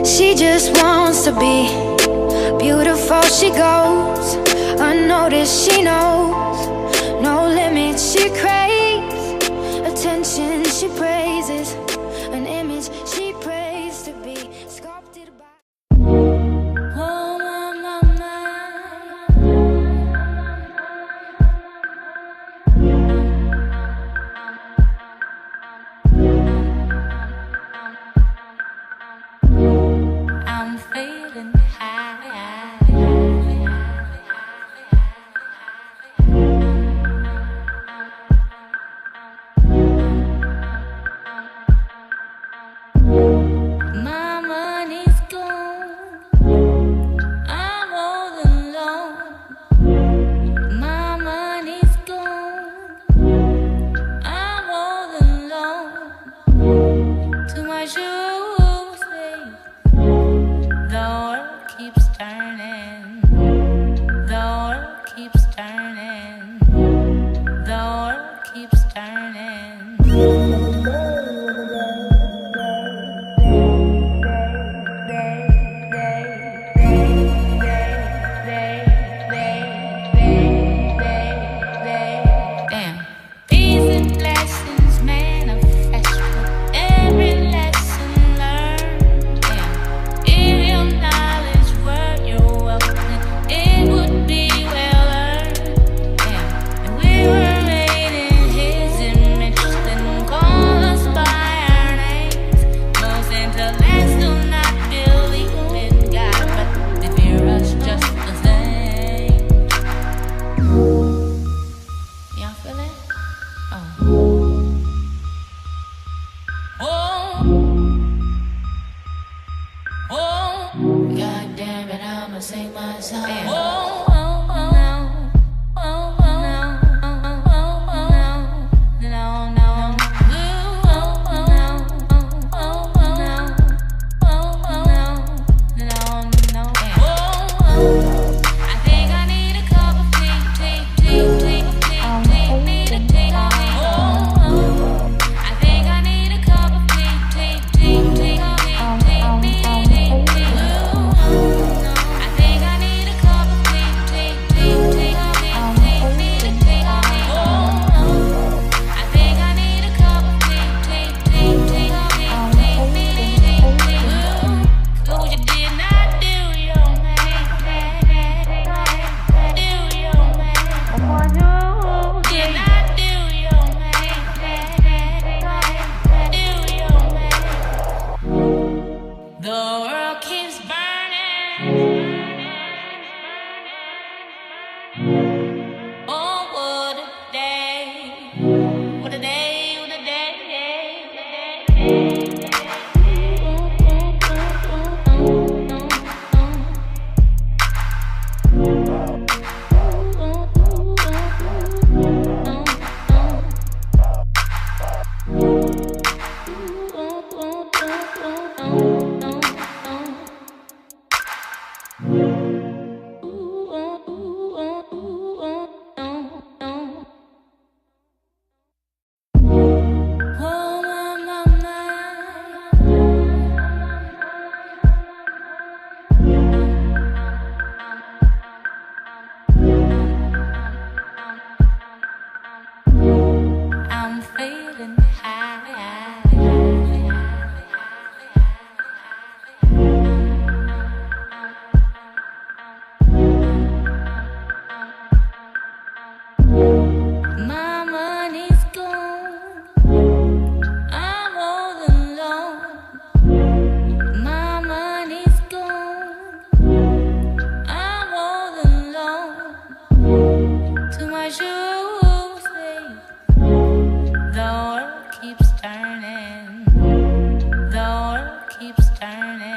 She just wants to be beautiful. She goes unnoticed. She knows no limits. She craves attention. She praises an image. She prays to be sculpted by. I'm feeling high. My money's gone. I'm all alone. My money's gone. I'm all alone. To my shoes, the world keeps turning. The world keeps turning. The world keeps turning. Damn. Peace and blessings manifest with every lesson learned. Damn. If your knowledge were your wealth, then it would be well earned. Damn. If we were made in His image, then call us by our names. Most intellects do not believe in God, but they fear us just the same. Y'all feel it? Oh. God damn it, I'ma sing my song. I think I need a cup of tea, need a tea. I think I need a cup of tea, need a tea. I think I need a cup of tea, need a tea. I think I need a cup of tea, need a tea. Cause you did not do your man, do your man. Did not do your man, do your man. The world keeps burning. Oh, what a day. What a day, what a day. I'm feeling high. My money's gone. I'm all alone. My money's gone. I'm all alone. To my shoes, the world keeps turning. The world keeps turning.